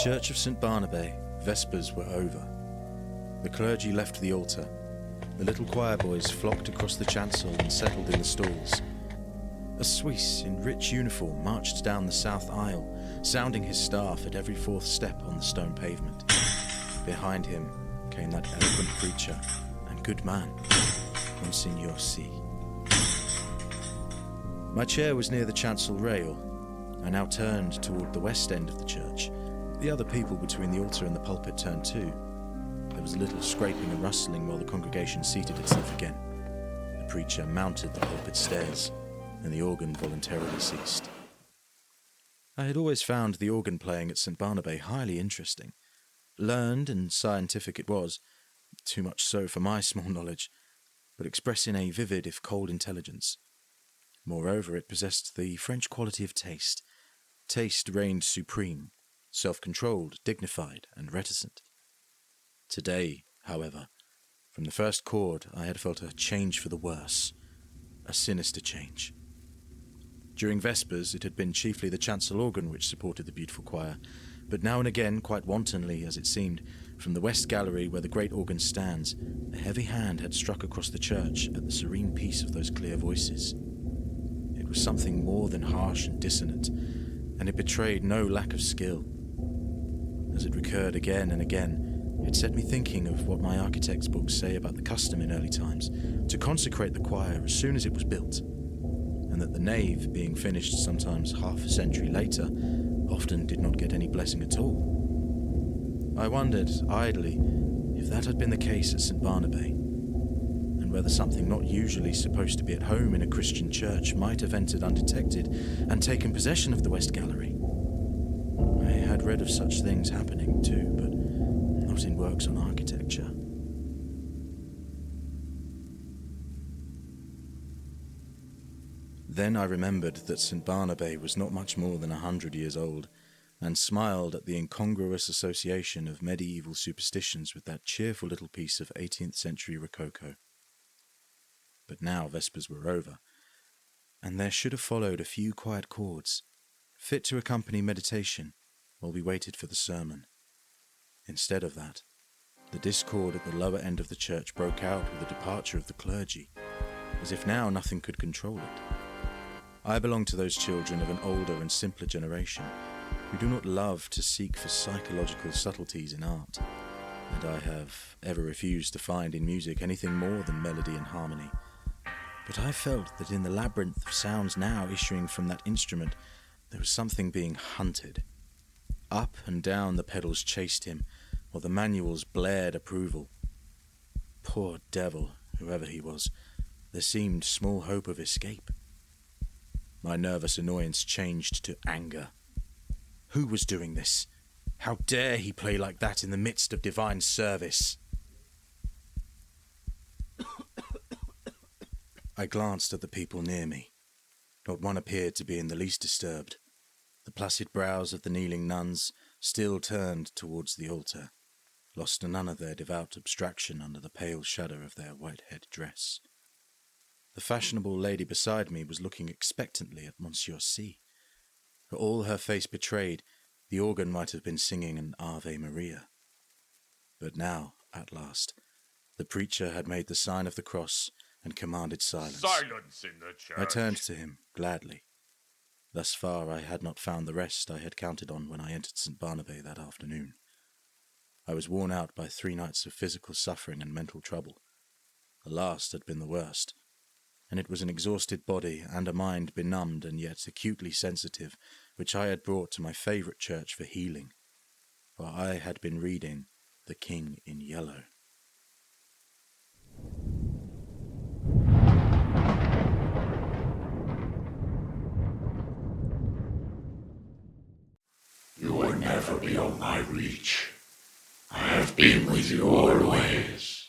church of St. Barnabé, Vespers were over. The clergy left the altar. The little choir boys flocked across the chancel and settled in the stalls. A Swiss in rich uniform marched down the south aisle, sounding his staff at every fourth step on the stone pavement. Behind him came that eloquent preacher and good man, Monsignor C. My chair was near the chancel rail. I now turned toward the west end of the church. The other people between the altar and the pulpit turned too. There was a little scraping and rustling while the congregation seated itself again. The preacher mounted the pulpit stairs, and the organ voluntarily ceased. I had always found the organ playing at St. Barnabé highly interesting. Learned and scientific it was, too much so for my small knowledge, but expressing a vivid if cold intelligence. Moreover, it possessed the French quality of taste. Taste reigned supreme, self-controlled, dignified, and reticent. Today, however, from the first chord I had felt a change for the worse, a sinister change. During Vespers it had been chiefly the chancel organ which supported the beautiful choir, but now and again, quite wantonly as it seemed, from the west gallery where the great organ stands, a heavy hand had struck across the church at the serene peace of those clear voices. It was something more than harsh and dissonant, and it betrayed no lack of skill. As it recurred again and again, it set me thinking of what my architect's books say about the custom in early times to consecrate the choir as soon as it was built, and that the nave, being finished sometimes half a century later, often did not get any blessing at all. I wondered, idly, if that had been the case at St. Barnabé, and whether something not usually supposed to be at home in a Christian church might have entered undetected and taken possession of the West Gallery. I had read of such things happening too, but not in works on architecture. Then I remembered that St. Barnabé was not much more than 100 years old, and smiled at the incongruous association of medieval superstitions with that cheerful little piece of 18th century Rococo. But now Vespers were over, and there should have followed a few quiet chords, fit to accompany meditation while we waited for the sermon. Instead of that, the discord at the lower end of the church broke out with the departure of the clergy, as if now nothing could control it. I belong to those children of an older and simpler generation who do not love to seek for psychological subtleties in art, and I have ever refused to find in music anything more than melody and harmony. But I felt that in the labyrinth of sounds now issuing from that instrument there was something being hunted. Up and down the pedals chased him, while the manuals blared approval. Poor devil, whoever he was, there seemed small hope of escape. My nervous annoyance changed to anger. Who was doing this? How dare he play like that in the midst of divine service? I glanced at the people near me. Not one appeared to be in the least disturbed. The placid brows of the kneeling nuns still turned towards the altar, lost none of their devout abstraction under the pale shadow of their white-head dress. The fashionable lady beside me was looking expectantly at Monsieur C. For all her face betrayed, the organ might have been singing an Ave Maria. But now, at last, the preacher had made the sign of the cross and commanded silence. Silence in the church! I turned to him, gladly. Thus far I had not found the rest I had counted on when I entered St. Barnabé that afternoon. I was worn out by 3 nights of physical suffering and mental trouble. The last had been the worst, and it was an exhausted body and a mind benumbed and yet acutely sensitive which I had brought to my favourite church for healing, for I had been reading The King in Yellow. You are never beyond my reach. I have been with you always.